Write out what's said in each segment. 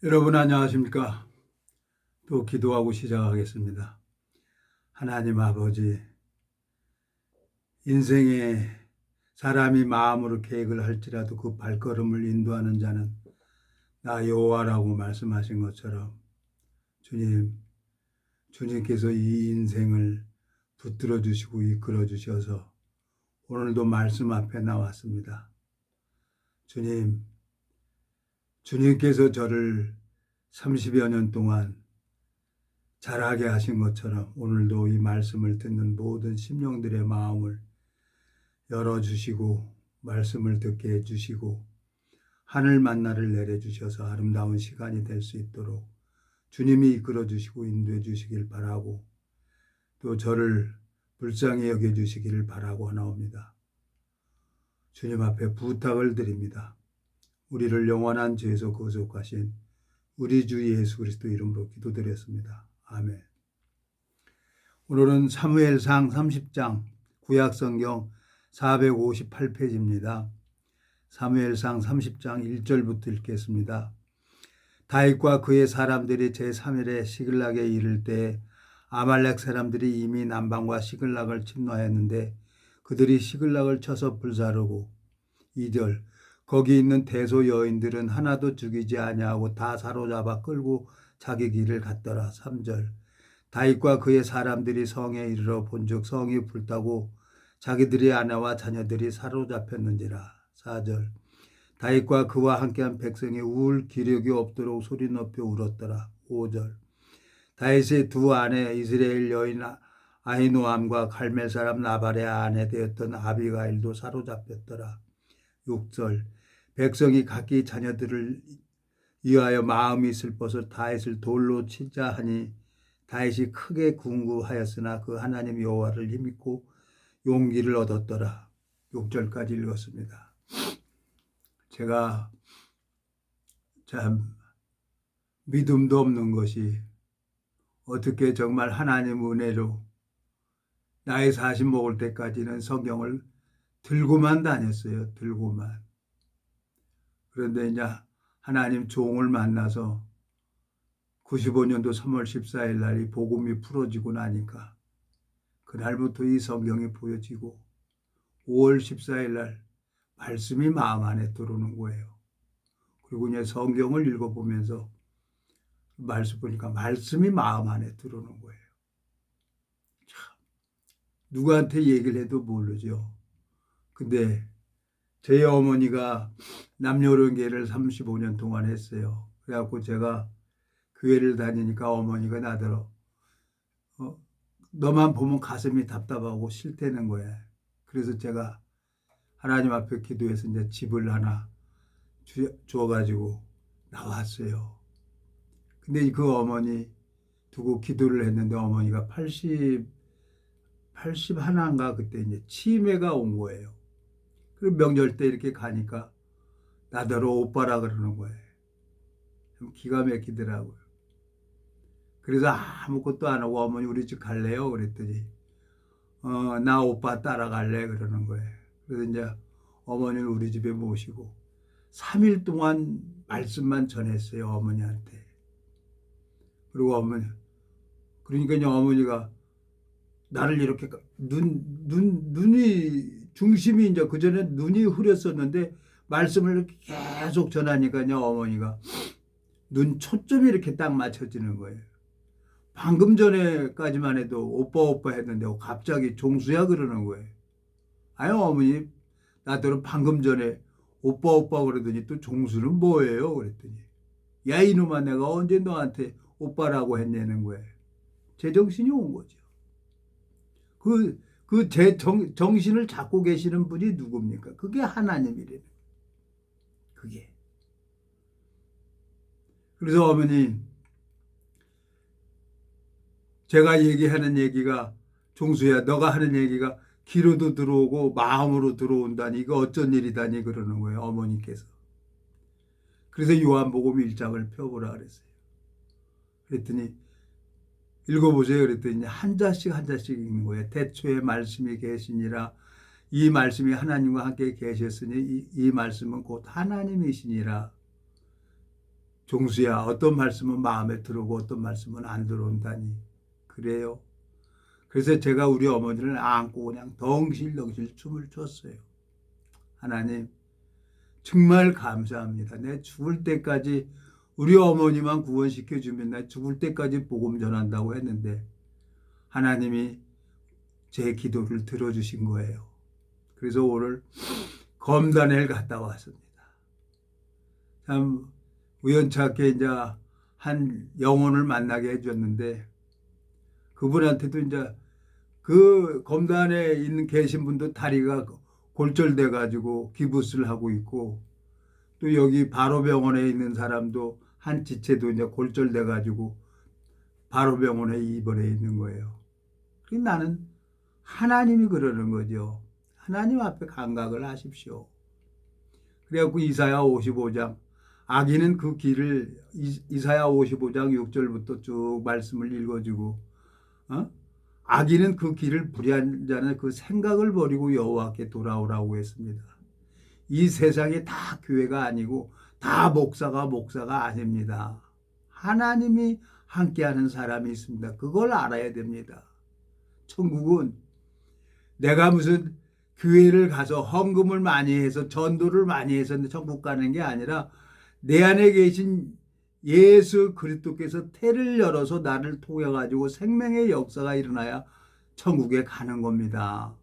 여러분 안녕하십니까? 또 기도하고 시작하겠습니다. 하나님 아버지, 인생에 사람이 마음으로 계획을 할지라도 그 발걸음을 인도하는 자는 나 여호와라고 말씀하신 것처럼 주님께서 이 인생을 붙들어 주시고 이끌어 주셔서 오늘도 말씀 앞에 나왔습니다. 주님께서 저를 30여 년 동안 자라게 하신 것처럼 오늘도 이 말씀을 듣는 모든 심령들의 마음을 열어주시고 말씀을 듣게 해주시고 하늘 만나를 내려주셔서 아름다운 시간이 될 수 있도록 주님이 이끌어 주시고 인도해 주시길 바라고 또 저를 불쌍히 여겨주시기를 바라고 하나옵니다. 주님 앞에 부탁을 드립니다. 우리를 영원한 죄에서 구속하신 우리 주 예수 그리스도 이름으로 기도드렸습니다. 아멘. 오늘은 사무엘상 30장 구약성경 458페이지입니다. 사무엘상 30장 1절부터 읽겠습니다. 다윗과 그의 사람들이 제3일에 시글락에 이를 때 아말렉 사람들이 이미 남방과 시글락을 침노하였는데 그들이 시글락을 쳐서 불사르고 2절 거기 있는 대소 여인들은 하나도 죽이지 아니하고 다 사로잡아 끌고 자기 길을 갔더라. 3절 다윗과 그의 사람들이 성에 이르러 본즉 성이 불타고 자기들의 아내와 자녀들이 사로잡혔는지라. 4절 다윗과 그와 함께한 백성이 울 기력이 없도록 소리 높여 울었더라. 5절 다윗의 두 아내 이스라엘 여인 아히노암과 갈멜 사람 나발의 아내 되었던 아비가일도 사로잡혔더라. 6절 백성이 각기 자녀들을 위하여 마음이 슬퍼서 다윗을 돌로 치자 하니 다윗이 크게 궁구하였으나 그 하나님 여호와를 힘입고 용기를 얻었더라. 6절까지 읽었습니다. 제가 참 믿음도 없는 것이 어떻게 정말 하나님 은혜로 나이 40 먹을 때까지는 성경을 들고만 다녔어요. 들고만. 그런데 이제 하나님 종을 만나서 95년도 3월 14일 날이 복음이 풀어지고 나니까 그날부터 이 성경이 보여지고 5월 14일 날 말씀이 마음 안에 들어오는 거예요. 그리고 이제 성경을 읽어보면서 말씀 보니까 말씀이 마음 안에 들어오는 거예요. 참, 누구한테 얘기를 해도 모르죠. 근데 제 어머니가 남녀론계를 35년 동안 했어요. 그래갖고 제가 교회를 다니니까 어머니가 나더러 너만 보면 가슴이 답답하고 싫다는 거야. 그래서 제가 하나님 앞에 기도해서 이제 집을 하나 주어가지고 나왔어요. 근데 그 어머니 두고 기도를 했는데 어머니가 80 하나인가 그때 이제 치매가 온 거예요. 그리고 명절 때 이렇게 가니까 나더러 오빠라 그러는 거예요. 좀 기가 막히더라고요. 그래서 아무것도 안 하고 어머니 우리 집 갈래요? 그랬더니 나 오빠 따라갈래? 그러는 거예요. 그래서 이제 어머니를 우리 집에 모시고 3일 동안 말씀만 전했어요. 어머니한테. 그리고 그러니까 이제 어머니가 나를 이렇게 눈이 중심이 이제 그전에 눈이 흐렸었는데 말씀을 이렇게 계속 전하니까 이제 어머니가 눈 초점이 이렇게 딱 맞춰지는 거예요. 방금 전에까지만 해도 오빠 했는데 갑자기 종수야 그러는 거예요. 아니 어머니 나더러 방금 전에 오빠 그러더니 또 종수는 뭐예요? 그랬더니 야 이놈아 내가 언제 너한테 오빠라고 했냐는 거예요. 제정신이 온 거죠. 제 정신을 잡고 계시는 분이 누굽니까? 그게 하나님이래요. 그게. 그래서 어머니 제가 얘기하는 얘기가 종수야 너가 하는 얘기가 귀로도 들어오고 마음으로 들어온다니 이거 어쩐 일이다니 그러는 거예요. 어머니께서. 그래서 요한복음 1장을 펴보라 그랬어요. 그랬더니 읽어보세요. 그랬더니 한 자씩 읽는 거예요. 태초에 말씀이 계시니라 이 말씀이 하나님과 함께 계셨으니 이 말씀은 곧 하나님이시니라. 종수야, 어떤 말씀은 마음에 들어오고 어떤 말씀은 안 들어온다니. 그래요. 그래서 제가 우리 어머니를 안고 그냥 덩실덩실 춤을 췄어요. 하나님, 정말 감사합니다. 내 죽을 때까지 우리 어머니만 구원시켜주면 나 죽을 때까지 복음 전한다고 했는데 하나님이 제 기도를 들어주신 거예요. 그래서 오늘 검단회를 갔다 왔습니다. 참 우연찮게 이제 한 영혼을 만나게 해줬는데 그분한테도 이제 그 검단에 있는 계신 분도 다리가 골절돼 가지고 기부스를 하고 있고 또 여기 바로병원에 있는 사람도 한 지체도 이제 골절돼 가지고 바로병원에 입원해 있는 거예요. 그래서 나는 하나님이 그러는 거죠. 하나님 앞에 감각을 하십시오. 그래갖고 이사야 55장 악인은 그 길을 이사야 55장 6절부터 쭉 말씀을 읽어주고 악인은 그 길을 불의한 자는 그 생각을 버리고 여호와께 돌아오라고 했습니다. 이 세상이 다 교회가 아니고 다 목사가 아닙니다. 하나님이 함께하는 사람이 있습니다. 그걸 알아야 됩니다. 천국은 내가 무슨 교회를 가서 헌금을 많이 해서 전도를 많이 해서 천국 가는 게 아니라 내 안에 계신 예수 그리스도께서 태를 열어서 나를 통해 가지고 생명의 역사가 일어나야 천국에 가는 겁니다.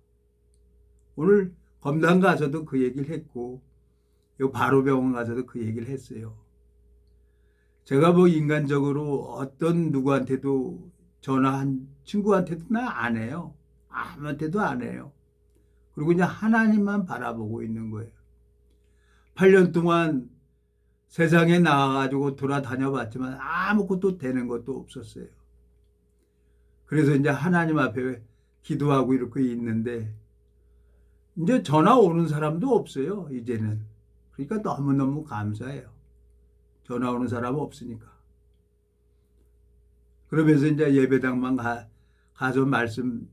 오늘 검단 가서도 그 얘기를 했고 요 바로병원 가서도 그 얘기를 했어요. 제가 뭐 인간적으로 어떤 누구한테도 전화한 친구한테도 나 안 해요. 아무한테도 안 해요. 그리고 그냥 하나님만 바라보고 있는 거예요. 8년 동안 세상에 나와가지고 돌아다녀 봤지만 아무것도 되는 것도 없었어요. 그래서 이제 하나님 앞에 기도하고 이렇게 있는데 이제 전화 오는 사람도 없어요. 이제는. 그러니까 너무너무 감사해요. 전화 오는 사람 없으니까. 그러면서 이제 예배당만 가서 말씀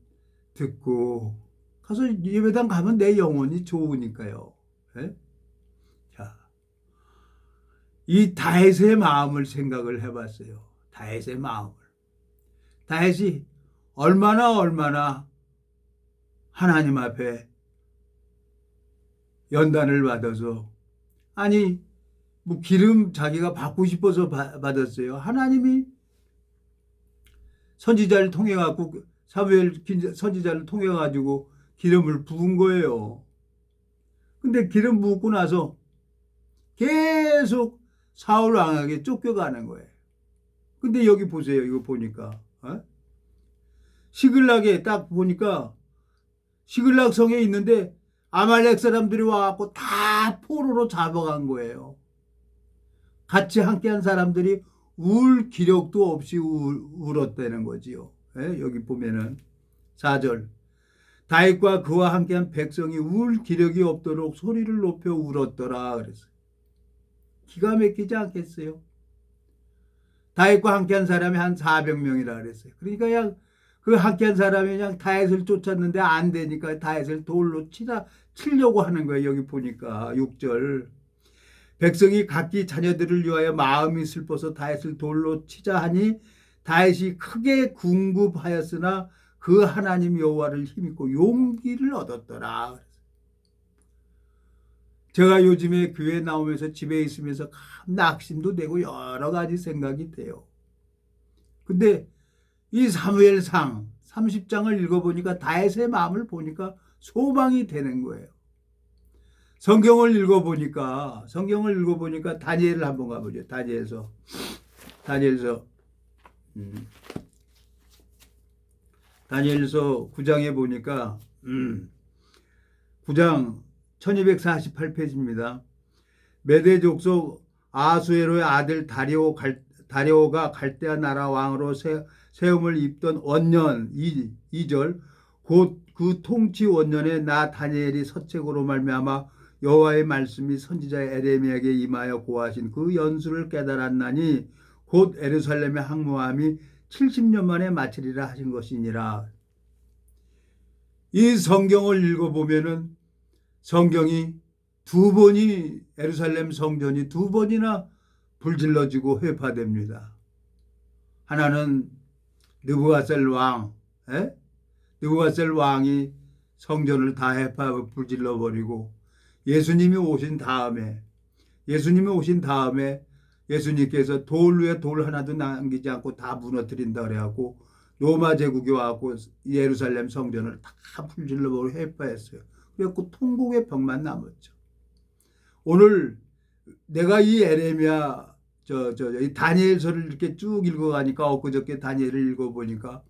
듣고 가서 예배당 가면 내 영혼이 좋으니까요. 네? 자, 이 다윗의 마음을 생각을 해봤어요. 다윗의 마음을. 다윗이 얼마나 하나님 앞에 연단을 받아서 아니 뭐 기름 자기가 받고 싶어서 받았어요. 하나님이 선지자를 통해 갖고 사무엘 선지자를 통해 가지고 기름을 부은 거예요. 근데 기름 붓고 나서 계속 사울 왕에게 쫓겨가는 거예요. 근데 여기 보세요. 이거 보니까 시글락에 딱 보니까 시글락 성에 있는데 아말렉 사람들이 와갖고 다 포로로 잡아간 거예요. 같이 함께한 사람들이 울 기력도 없이 울었다는 거지요. 여기 보면은 4절 다윗과 그와 함께한 백성이 울 기력이 없도록 소리를 높여 울었더라 그랬어요. 기가 막히지 않겠어요? 다윗과 함께한 사람이 한 400명이라 그랬어요. 그러니까 그냥 그 함께한 사람이 그냥 다윗을 쫓았는데 안 되니까 다윗을 돌로 치려고 하는 거예요. 여기 보니까 6절 백성이 각기 자녀들을 위하여 마음이 슬퍼서 다윗을 돌로 치자 하니 다윗이 크게 궁급하였으나 그 하나님 여호와를 힘입고 용기를 얻었더라. 제가 요즘에 교회 나오면서 집에 있으면서 낙심도 되고 여러 가지 생각이 돼요. 근데 이 사무엘상 30장을 읽어보니까 다윗의 마음을 보니까 소망이 되는 거예요. 성경을 읽어보니까 다니엘을 한번 가보죠. 다니엘서 9장에 보니까 9장 1248페이지입니다. 메대 족속 아수에로의 아들 다리오가 갈대아 나라 왕으로 세움을 입던 원년 2절 곧 그 통치 원년에 나 다니엘이 서책으로 말미암아 여호와의 말씀이 선지자 에레미야에게 임하여 고하신 그 연수를 깨달았나니 곧 예루살렘의 항모함이 70년 만에 마치리라 하신 것이니라. 이 성경을 읽어보면은 성경이 예루살렘 성전이 2번이나 불질러지고 회파됩니다. 하나는 느부갓셀 왕, 느부갓셀 왕이 성전을 다 불질러 버리고 예수님이 오신 다음에 예수님께서 돌 위에 돌 하나도 남기지 않고 다 무너뜨린다 그래갖고 로마 제국이 와갖고 예루살렘 성전을 다 불질러 버리고 회파했어요. 그래갖고 통곡의 벽만 남았죠. 오늘 내가 이 에레미야 이 다니엘서를 이렇게 쭉 읽어가니까 엊그저께 다니엘을 읽어보니까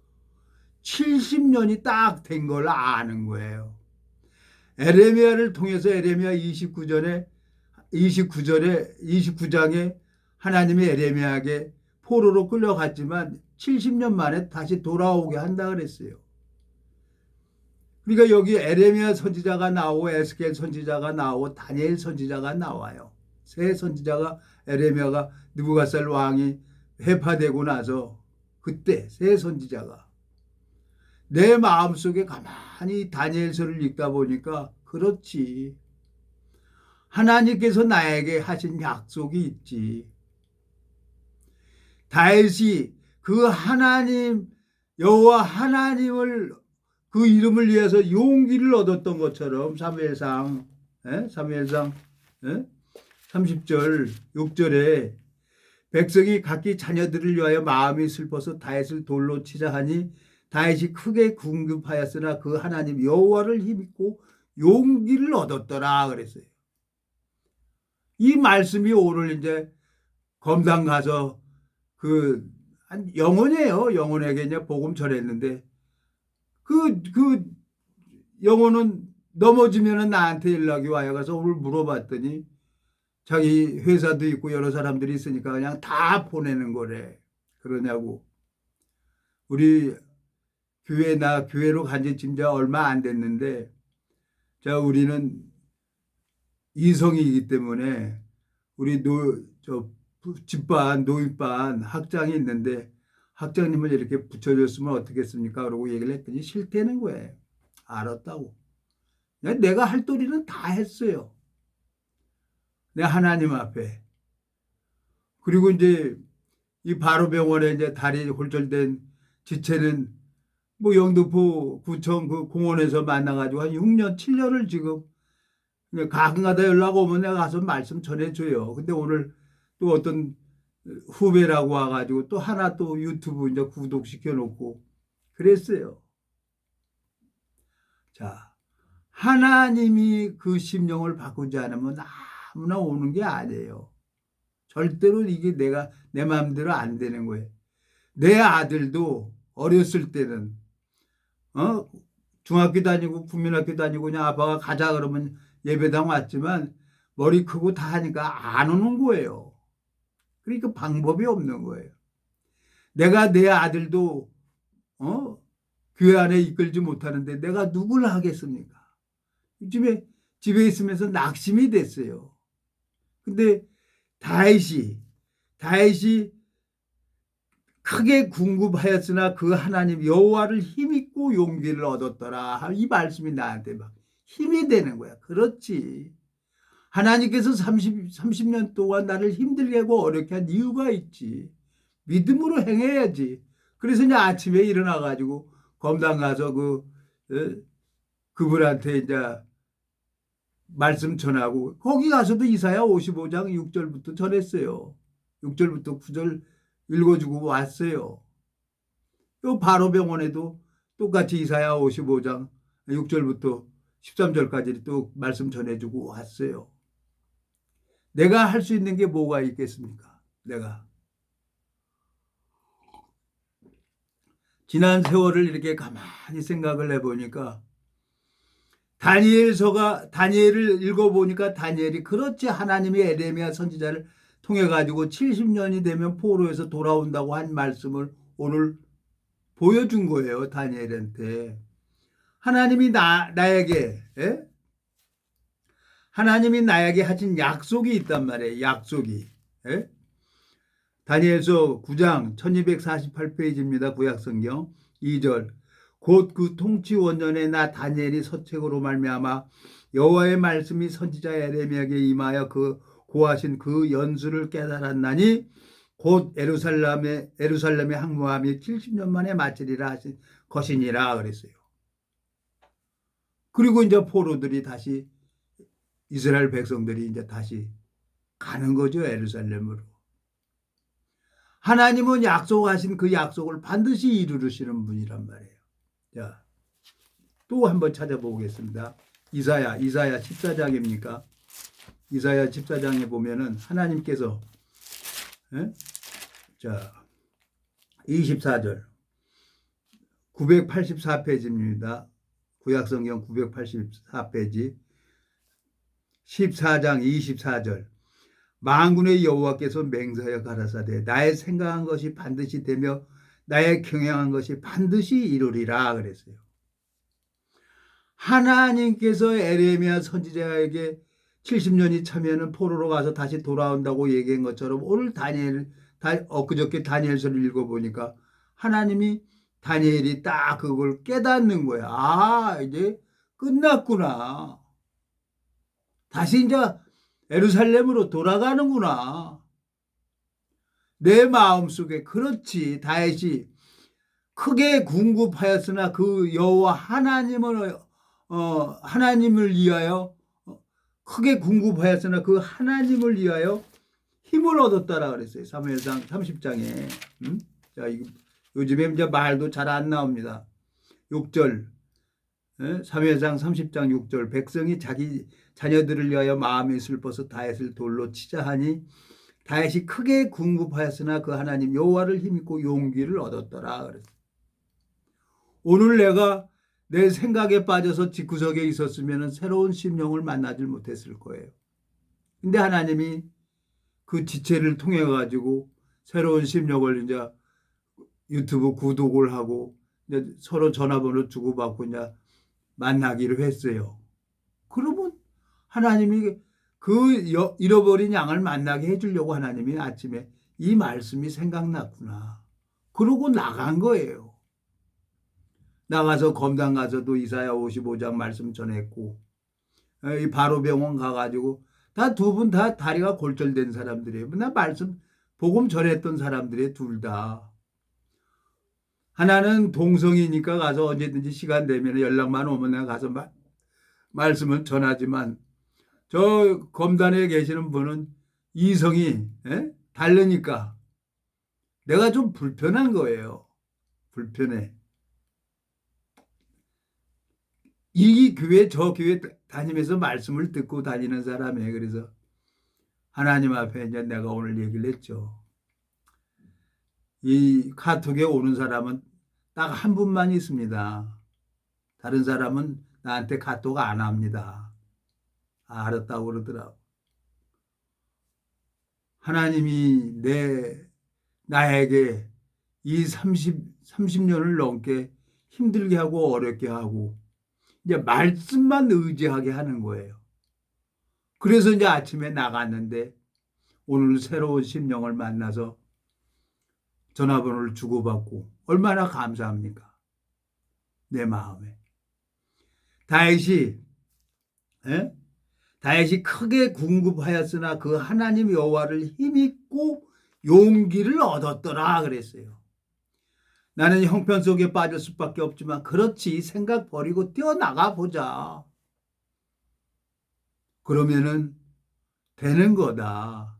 70년이 딱 된 걸 아는 거예요. 에레미야를 통해서 에레미야 29장에 하나님이 에레미야에게 포로로 끌려갔지만 70년 만에 다시 돌아오게 한다 그랬어요. 그러니까 여기 에레미야 선지자가 나오고 에스겔 선지자가 나오고 다니엘 선지자가 나와요. 세 선지자가 에레미야가 느부갓살 왕이 회파되고 나서 그때 세 선지자가 내 마음속에 가만히 다니엘서를 읽다 보니까 그렇지. 하나님께서 나에게 하신 약속이 있지. 다윗이 그 하나님 여호와 하나님을 그 이름을 위해서 용기를 얻었던 것처럼 사무엘상 30절 6절에 백성이 각기 자녀들을 위하여 마음이 슬퍼서 다윗을 돌로 치자 하니 다윗이 크게 궁급하였으나 그 하나님 여호와를 힘입고 용기를 얻었더라 그랬어요. 이 말씀이 오늘 이제 검당 가서 한 영혼이에요. 영혼에게 이제 복음 전했는데 그 영혼은 넘어지면은 나한테 연락이 와요. 가서 오늘 물어봤더니 자기 회사도 있고 여러 사람들이 있으니까 그냥 다 보내는 거래. 그러냐고. 우리 교회로 간 지 진짜 얼마 안 됐는데 우리는 이성이기 때문에 우리 집반 노인반 학장이 있는데 학장님을 이렇게 붙여줬으면 어떻겠습니까? 그러고 얘기를 했더니 싫다는 거예요. 알았다고. 내가 할 도리는 다 했어요. 내 하나님 앞에. 그리고 이제 이 바로병원에 이제 다리 골절된 지체는 뭐 영등포 구청 그 공원에서 만나가지고 한 6년, 7년을 지금 가끔가다 연락 오면 내가 가서 말씀 전해줘요. 근데 오늘 또 어떤 후배라고 와가지고 또 하나 또 유튜브 이제 구독시켜 놓고 그랬어요. 자, 하나님이 그 심령을 바꾸지 않으면 아무나 오는 게 아니에요. 절대로 이게 내 마음대로 안 되는 거예요. 내 아들도 어렸을 때는 중학교 다니고 국민학교 다니고 그냥 아빠가 가자 그러면 예배당 왔지만 머리 크고 다 하니까 안 오는 거예요. 그러니까 방법이 없는 거예요. 내가 내 아들도 교회 안에 이끌지 못하는데 내가 누굴 하겠습니까? 요즘에 집에 있으면서 낙심이 됐어요. 근데 다윗이 크게 궁급하였으나 그 하나님 여호와를 힘입고 용기를 얻었더라. 이 말씀이 나한테 막 힘이 되는 거야. 그렇지. 하나님께서 30년 동안 나를 힘들게 하고 어렵게 한 이유가 있지. 믿음으로 행해야지. 그래서 이제 아침에 일어나가지고 검당 가서 그분한테 이제 말씀 전하고 거기 가서도 이사야 55장 6절부터 전했어요. 6절부터 9절 읽어주고 왔어요. 또 바로병원에도 똑같이 이사야 55장 6절부터 13절까지 또 말씀 전해주고 왔어요. 내가 할 수 있는 게 뭐가 있겠습니까? 내가 지난 세월을 이렇게 가만히 생각을 해보니까 다니엘을 읽어보니까 다니엘이 그렇지 하나님이 에레미야 선지자를 통해 가지고 70년이 되면 포로에서 돌아온다고 한 말씀을 오늘 보여준 거예요. 다니엘한테. 하나님이 나에게 하신 약속이 있단 말이에요. 약속이. 다니엘서 9장 1248페이지입니다. 구약성경 2절. 곧 그 통치 원년에 나 다니엘이 서책으로 말미암아 여호와의 말씀이 선지자 에레미야에게 임하여 그 고하신 그 연수를 깨달았나니 곧 예루살렘에 항모함이 70년 만에 마치리라 하신 것이니라 그랬어요. 그리고 이제 포로들이 다시 이스라엘 백성들이 이제 다시 가는 거죠. 예루살렘으로. 하나님은 약속하신 그 약속을 반드시 이루시는 분이란 말이에요. 자, 또 한번 찾아보겠습니다. 이사야 14장입니까? 이사야 14장에 보면은 하나님께서 자 24절 984페이지입니다. 구약성경 984페이지 14장 24절 만군의 여호와께서 맹세하여 가라사대 나의 생각한 것이 반드시 되며 나의 경영한 것이 반드시 이루리라 그랬어요. 하나님께서 에레미야 선지자에게 70년이 차면은 포로로 가서 다시 돌아온다고 얘기한 것처럼 오늘 엊그저께 다니엘서를 읽어보니까 하나님이 다니엘이 딱 그걸 깨닫는 거야. 아, 이제 끝났구나. 다시 이제 예루살렘으로 돌아가는구나. 내 마음속에 그렇지. 다윗이 크게 궁급하였으나 그 여호와 하나님을 위하여 크게 궁급하였으나 그 하나님을 위하여 힘을 얻었다라 그랬어요. 사무엘상 30장에. 자, 요즘에 이제 말도 잘 안 나옵니다. 6절. 사무엘상 30장 6절. 백성이 자기 자녀들을 위하여 마음이 슬퍼서 다윗을 돌로 치자 하니 다윗이 크게 궁급하였으나 그 하나님 여호와를 힘입고 용기를 얻었더라 그랬어요. 오늘 내가 내 생각에 빠져서 집구석에 있었으면 새로운 심령을 만나질 못했을 거예요. 근데 하나님이 그 지체를 통해 가지고 새로운 심령을 이제 유튜브 구독을 하고 이제 서로 전화번호 주고받고 이제 만나기로 했어요. 그러면 하나님이 그 잃어버린 양을 만나게 해주려고 하나님이 아침에 이 말씀이 생각났구나. 그러고 나간 거예요. 나가서 검당 가서도 이사야 55장 말씀 전했고 이 바로병원 가가지고 다 두 분 다 다리가 골절된 사람들이에요. 나 말씀 복음 전했던 사람들이 둘 다. 하나는 동성이니까 가서 언제든지 시간 되면 연락만 오면 내가 가서 말씀을 전하지만 저 검단에 계시는 분은 이성이 다르니까 내가 좀 불편한 거예요. 불편해. 이 교회 저 교회 다니면서 말씀을 듣고 다니는 사람이에요. 그래서 하나님 앞에 이제 내가 오늘 얘기를 했죠. 이 카톡에 오는 사람은 딱 한 분만 있습니다. 다른 사람은 나한테 카톡 안 합니다. 알았다고 그러더라고. 하나님이 나에게 이 30년을 넘게 힘들게 하고 어렵게 하고 이제 말씀만 의지하게 하는 거예요. 그래서 이제 아침에 나갔는데 오늘 새로운 심령을 만나서 전화번호를 주고받고 얼마나 감사합니까? 내 마음에. 다윗이 크게 궁급하였으나 그 하나님 여호와를 힘입고 용기를 얻었더라 그랬어요. 나는 형편 속에 빠질 수밖에 없지만 그렇지 생각 버리고 뛰어나가 보자. 그러면은 되는 거다.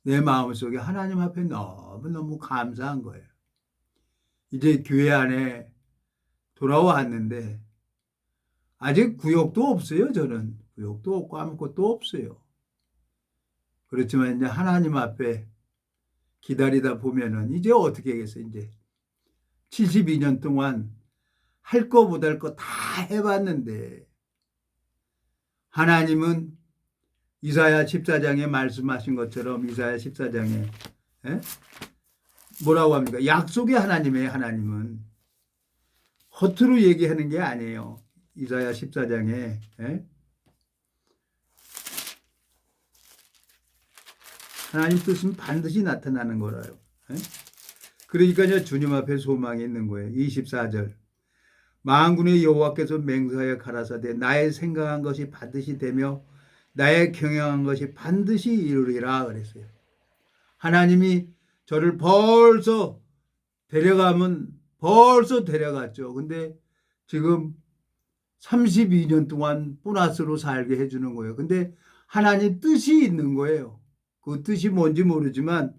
내 마음속에 하나님 앞에 너무너무 감사한 거예요. 이제 교회 안에 돌아왔는데 아직 구역도 없어요. 저는 구역도 없고 아무것도 없어요. 그렇지만 이제 하나님 앞에 기다리다 보면은 이제 어떻게 하겠어요. 이제 72년 동안 할 거 못 할 거 다 해봤는데 하나님은 이사야 14장에 말씀하신 것처럼 이사야 14장에 뭐라고 합니까? 약속의 하나님이에요. 하나님은 허투루 얘기하는 게 아니에요. 이사야 14장에 하나님 뜻은 반드시 나타나는 거라요. 그러니까 주님 앞에 소망이 있는 거예요. 24절 만군의 여호와께서 맹세하여 가라사대 나의 생각한 것이 반드시 되며 나의 경영한 것이 반드시 이루리라 그랬어요. 하나님이 저를 벌써 데려가면 벌써 데려갔죠. 근데 지금 32년 동안 보너스로 살게 해주는 거예요. 근데 하나님 뜻이 있는 거예요. 그 뜻이 뭔지 모르지만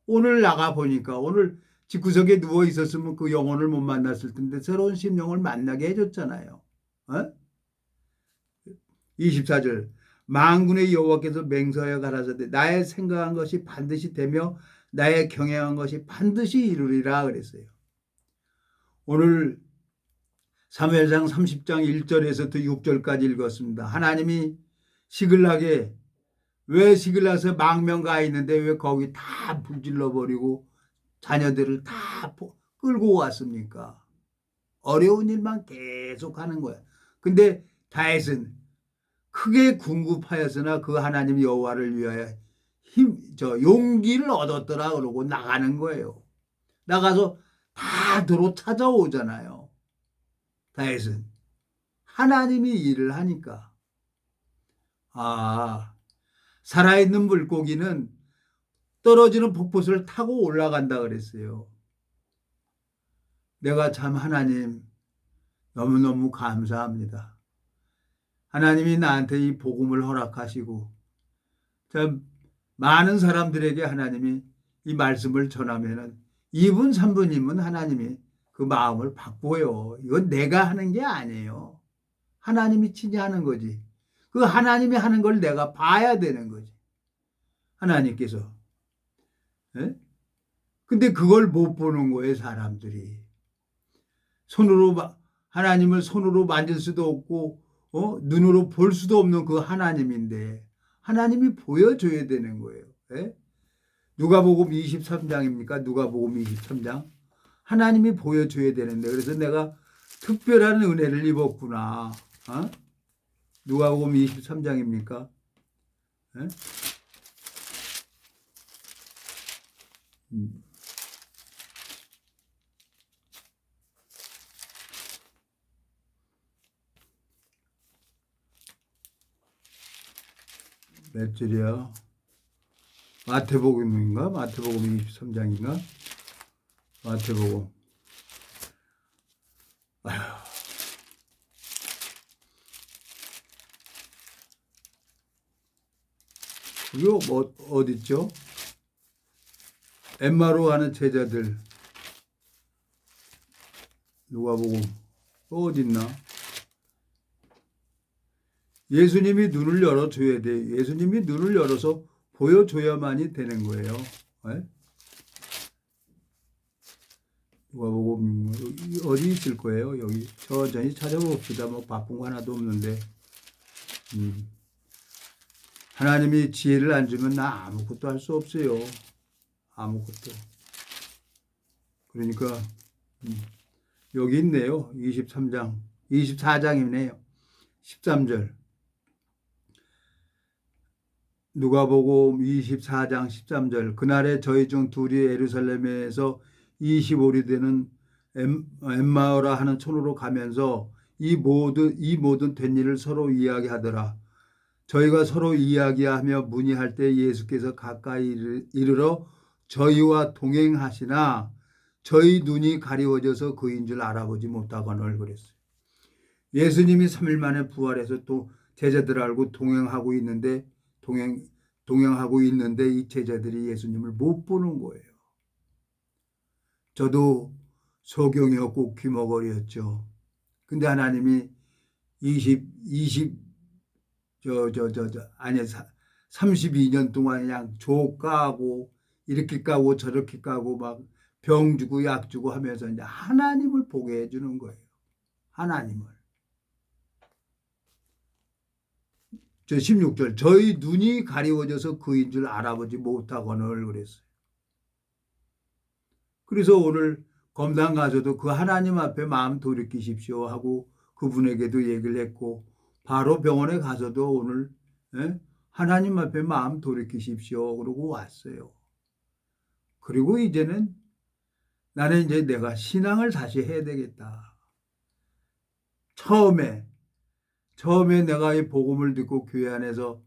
오늘 나가 보니까 오늘 집구석에 누워 있었으면 그 영혼을 못 만났을 텐데 새로운 심령을 만나게 해줬잖아요. 어? 24절 만군의 여호와께서 맹세하여 가라사대 나의 생각한 것이 반드시 되며 나의 경영한 것이 반드시 이루리라 그랬어요. 오늘 사무엘상 30장 1절에서부터 6절까지 읽었습니다. 하나님이 시글락에 왜 시글락에서 망명가 있는데 왜 거기 다 불질러 버리고 자녀들을 다 끌고 왔습니까? 어려운 일만 계속 하는 거야. 근데 다윗은 크게 궁급하였으나 그 하나님 여호와를 위하여 용기를 얻었더라 그러고 나가는 거예요. 나가서 다 도로 찾아오잖아요. 다윗은 하나님이 일을 하니까. 살아있는 물고기는 떨어지는 폭포수를 타고 올라간다 그랬어요. 내가 참 하나님 너무너무 감사합니다. 하나님이 나한테 이 복음을 허락하시고 참 많은 사람들에게 하나님이 이 말씀을 전하면은 2분 3분이면 하나님이 그 마음을 바꿔요. 이건 내가 하는 게 아니에요. 하나님이 친히 하는 거지. 그 하나님이 하는 걸 내가 봐야 되는 거지. 하나님께서. 예? 근데 그걸 못 보는 거예요, 사람들이. 하나님을 손으로 만질 수도 없고, 눈으로 볼 수도 없는 그 하나님인데, 하나님이 보여줘야 되는 거예요. 예? 누가복음 23장입니까? 누가복음 23장. 하나님이 보여줘야 되는데, 그래서 내가 특별한 은혜를 입었구나. 누가복음 23장입니까? 예? 몇 줄이야? 마태복음인가? 마태복음 23장인가? 마태복음. 이거 뭐 어딨죠? 엠마로 가는 제자들. 누가복음 어딨나? 예수님이 눈을 열어줘야 돼. 예수님이 눈을 열어서 보여줘야만이 되는 거예요. 네? 누가복음 어디 있을 거예요? 여기 천천히 찾아봅시다. 뭐 바쁜 거 하나도 없는데. 하나님이 지혜를 안 주면 나 아무것도 할 수 없어요. 아무것도. 그러니까 여기 있네요. 23장, 24장이네요. 13절. 누가복음 24장 13절. 그날에 저희 중 둘이 예루살렘에서 25리 되는 엠마오라 하는 촌으로 가면서 이 모든 된 일을 서로 이야기하더라. 저희가 서로 이야기하며 문의할 때 예수께서 가까이 이르러 저희와 동행하시나 저희 눈이 가리워져서 그인 줄 알아보지 못하거늘 그랬어요. 예수님이 3일 만에 부활해서 또 제자들 알고 동행하고 있는데 이 제자들이 예수님을 못 보는 거예요. 저도 소경이었고 귀머거리였죠. 근데 하나님이 32년 동안 그냥 조 까고 이렇게 까고 저렇게 까고 막 병 주고 약 주고 하면서 이제 하나님을 보게 해주는 거예요. 하나님을. 저 16절 저희 눈이 가리워져서 그인 줄 알아보지 못하거늘 그랬어요. 그래서 오늘 검당 가서도 그 하나님 앞에 마음 돌이키십시오 하고 그분에게도 얘기를 했고 바로 병원에 가서도 오늘 하나님 앞에 마음 돌이키십시오 그러고 왔어요. 그리고 이제는 나는 이제 내가 신앙을 다시 해야 되겠다. 처음에 내가 이 복음을 듣고 교회 안에서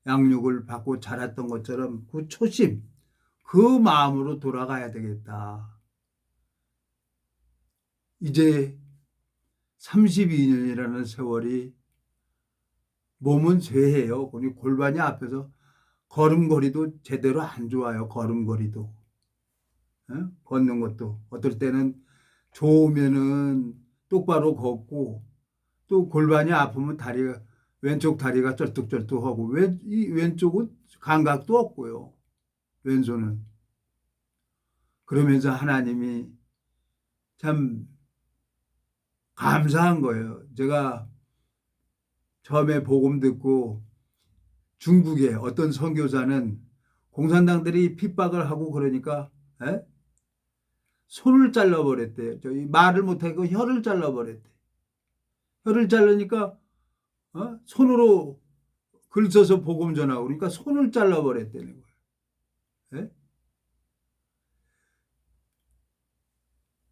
양육을 받고 자랐던 것처럼 그 초심, 그 마음으로 돌아가야 되겠다. 이제 32년이라는 세월이 몸은 쇠해요. 골반이 앞에서 걸음걸이도 제대로 안 좋아요. 걸음걸이도. 걷는 것도. 어떨 때는 좋으면은 똑바로 걷고 또 골반이 아프면 왼쪽 다리가 쩔뚝쩔뚝하고 이 왼쪽은 감각도 없고요. 왼손은. 그러면서 하나님이 참 감사한 거예요. 제가 처음에 복음 듣고 중국의 어떤 선교사는 공산당들이 핍박을 하고 그러니까 손을 잘라버렸대요. 저희 말을 못하고 혀를 잘라버렸대. 혀를 자르니까 손으로 글 써서 복음 전하고 그러니까 손을 잘라버렸다는 거예요. 예?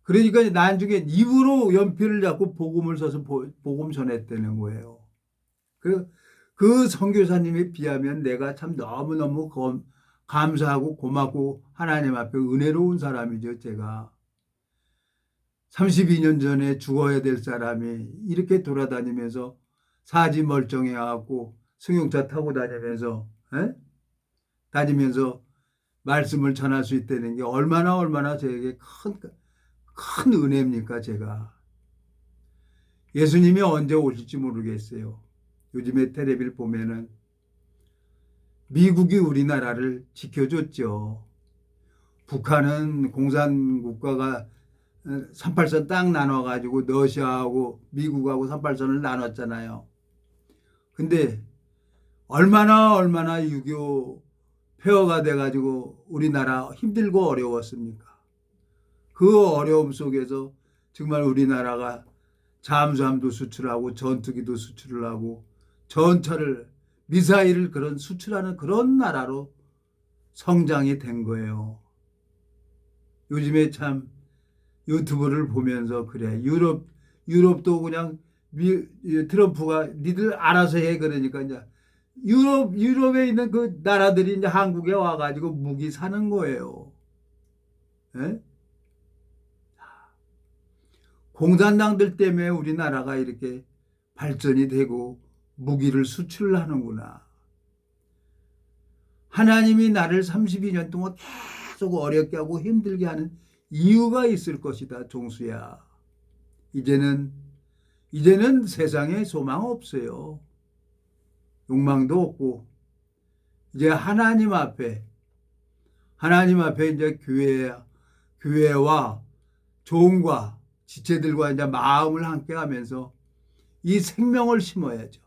그러니까 나중에 입으로 연필을 잡고 복음을 써서 복음 전했다는 거예요. 그 선교사님에 비하면 내가 참 너무너무 감사하고 고맙고 하나님 앞에 은혜로운 사람이죠. 제가 32년 전에 죽어야 될 사람이 이렇게 돌아다니면서 사지 멀쩡해갖고 승용차 타고 다니면서 말씀을 전할 수 있다는 게 얼마나 저에게 큰 은혜입니까, 제가. 예수님이 언제 오실지 모르겠어요. 요즘에 텔레비를 보면은 미국이 우리나라를 지켜줬죠. 북한은 공산국가가 38선 딱 나눠가지고 러시아하고 미국하고 38선을 나눴잖아요. 근데 얼마나 6.25 폐허가 돼가지고 우리나라 힘들고 어려웠습니까? 그 어려움 속에서 정말 우리나라가 잠수함도 수출하고 전투기도 수출을 하고 전차를 미사일을 수출하는 그런 나라로 성장이 된 거예요. 요즘에 참 유튜브를 보면서 그래. 유럽도 그냥 트럼프가 니들 알아서 해 그러니까 이제 유럽에 있는 그 나라들이 이제 한국에 와가지고 무기 사는 거예요. 예? 공산당들 때문에 우리나라가 이렇게 발전이 되고 무기를 수출하는구나. 하나님이 나를 32년 동안 계속 어렵게 하고 힘들게 하는 이유가 있을 것이다, 종수야. 이제는 세상에 소망 없어요. 욕망도 없고 이제 하나님 앞에 이제 교회와 종과 지체들과 이제 마음을 함께 하면서 이 생명을 심어야죠.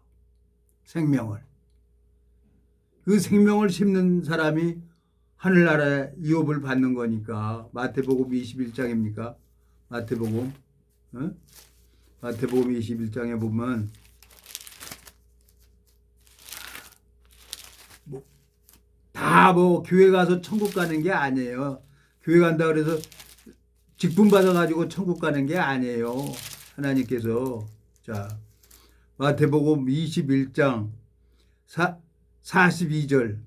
생명을. 그 생명을 심는 사람이 하늘나라의 유업을 받는 거니까. 마태복음 21장입니까? 마태복음 21장에 보면 다 교회 가서 천국 가는 게 아니에요. 교회 간다 그래서 직분 받아가지고 천국 가는 게 아니에요. 하나님께서. 자, 마태복음 21장 42절.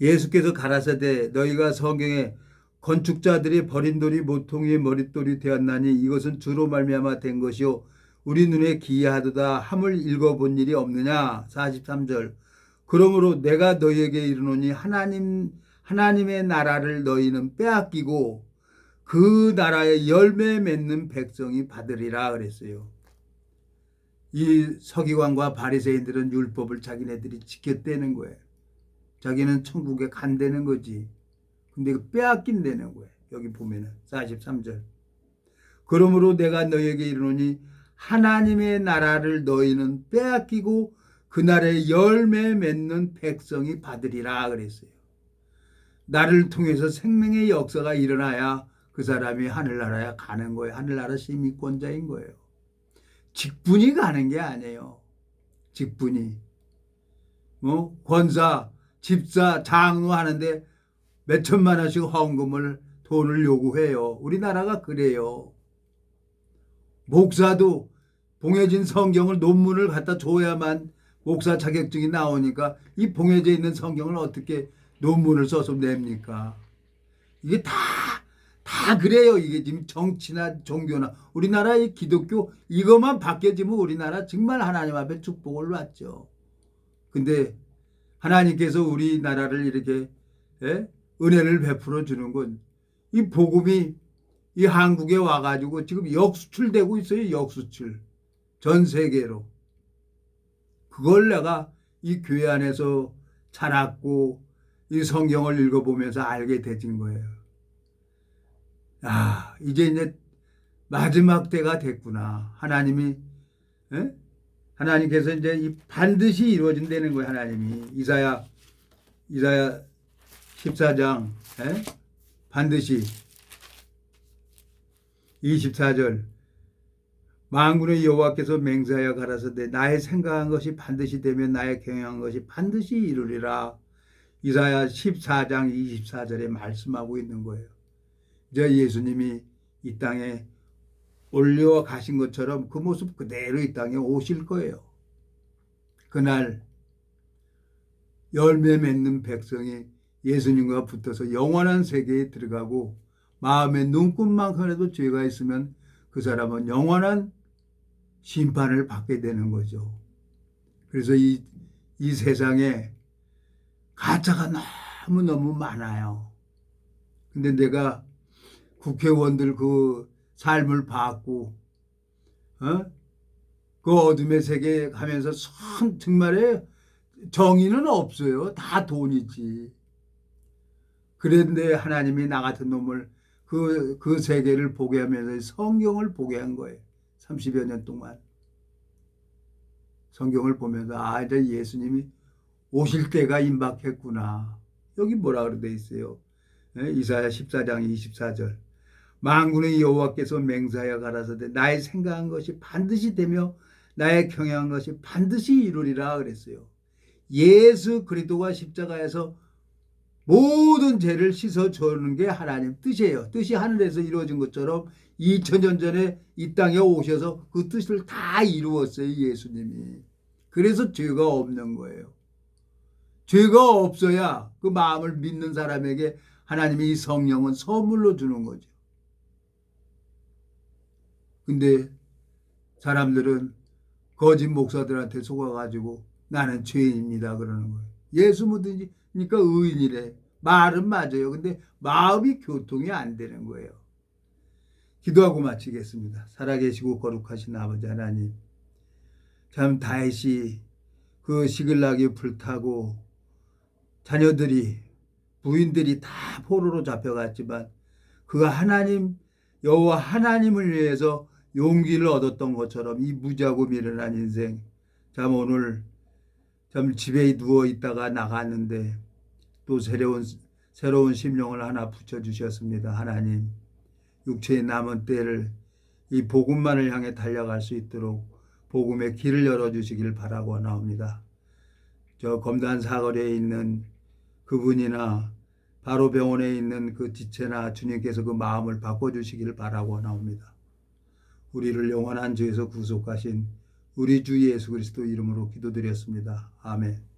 예수께서 가라사대 너희가 성경에 건축자들이 버린 돌이 모퉁이의 머릿돌이 되었나니 이것은 주로 말미암아 된 것이요 우리 눈에 기이하도다 함을 읽어본 일이 없느냐. 43절. 그러므로 내가 너희에게 이르노니 하나님의 나라를 너희는 빼앗기고 그 나라의 열매 맺는 백성이 받으리라 그랬어요. 이 서기관과 바리새인들은 율법을 자기네들이 지켰다는 거예요. 자기는 천국에 간다는 거지. 근데 빼앗긴다는 거예요. 여기 보면은 43절. 그러므로 내가 너희에게 이르노니 하나님의 나라를 너희는 빼앗기고 그날의 열매 맺는 백성이 받으리라 그랬어요. 나를 통해서 생명의 역사가 일어나야 그 사람이 하늘나라에 가는 거예요. 하늘나라 시민권자인 거예요. 직분이 가는 게 아니에요. 직분이. 권사, 집사, 장로 하는데 몇 천만 원씩 헌금을 돈을 요구해요. 우리나라가 그래요. 목사도 봉해진 성경을 논문을 갖다 줘야만 목사 자격증이 나오니까 이 봉해져 있는 성경을 어떻게 논문을 써서 냅니까? 이게 다 그래요. 이게 지금 정치나 종교나 우리나라의 기독교 이것만 바뀌어지면 우리나라 정말 하나님 앞에 축복을 받죠. 근데 하나님께서 우리나라를 이렇게 은혜를 베풀어 주는 건 이 복음이 이 한국에 와가지고 지금 역수출되고 있어요. 역수출. 전 세계로. 그걸 내가 이 교회 안에서 자랐고 이 성경을 읽어보면서 알게 되진 거예요. 야, 이제 마지막 때가 됐구나. 하나님께서 이제 반드시 이루어진다는 거예요. 하나님이 이사야 14장 반드시 24절 만군의 여호와께서 맹세하여 가라사대 나의 생각한 것이 반드시 되면 나의 경영한 것이 반드시 이루리라. 이사야 14장 24절에 말씀하고 있는 거예요. 이제 예수님이 이 땅에 올려와 가신 것처럼 그 모습 그대로 이 땅에 오실 거예요. 그날 열매 맺는 백성이 예수님과 붙어서 영원한 세계에 들어가고 마음에 눈꽃만큼이라도 죄가 있으면 그 사람은 영원한 심판을 받게 되는 거죠. 그래서 이 세상에 가짜가 너무너무 많아요. 근데 내가 국회의원들 그 삶을 봤고 그 어둠의 세계에 가면서 정말에 정의는 없어요. 다 돈이지. 그런데 하나님이 나 같은 놈을 그 세계를 보게 하면서 성경을 보게 한 거예요. 30여 년 동안. 성경을 보면서 이제 예수님이 오실 때가 임박했구나. 여기 뭐라 그러돼 있어요. 이사야 14장 24절. 만군의 여호와께서 맹세하여 가라사대 나의 생각한 것이 반드시 되며 나의 경영한 것이 반드시 이루리라 그랬어요. 예수 그리스도가 십자가에서 모든 죄를 씻어주는 게 하나님 뜻이에요. 뜻이 하늘에서 이루어진 것처럼 2000년 전에 이 땅에 오셔서 그 뜻을 다 이루었어요. 예수님이. 그래서 죄가 없는 거예요. 죄가 없어야 그 마음을 믿는 사람에게 하나님이 이 성령은 선물로 주는 거죠. 근데 사람들은 거짓 목사들한테 속아가지고 나는 죄인입니다 그러는 거예요. 예수 믿으니까 의인이래. 말은 맞아요. 근데 마음이 교통이 안 되는 거예요. 기도하고 마치겠습니다. 살아계시고 거룩하신 아버지 하나님, 참 다윗이 그 시글락이 불타고 자녀들이 부인들이 다 포로로 잡혀갔지만 그 하나님 여호와 하나님을 위해서 용기를 얻었던 것처럼 이 무지하고 미련한 인생, 참 오늘 참 집에 누워 있다가 나갔는데 또 새로운 심령을 하나 붙여주셨습니다. 하나님, 육체의 남은 때를 이 복음만을 향해 달려갈 수 있도록 복음의 길을 열어주시길 바라고 나옵니다. 저 검단 사거리에 있는 그분이나 바로 병원에 있는 그 지체나 주님께서 그 마음을 바꿔주시길 바라고 나옵니다. 우리를 영원한 죄에서 구속하신 우리 주 예수 그리스도 이름으로 기도드렸습니다. 아멘.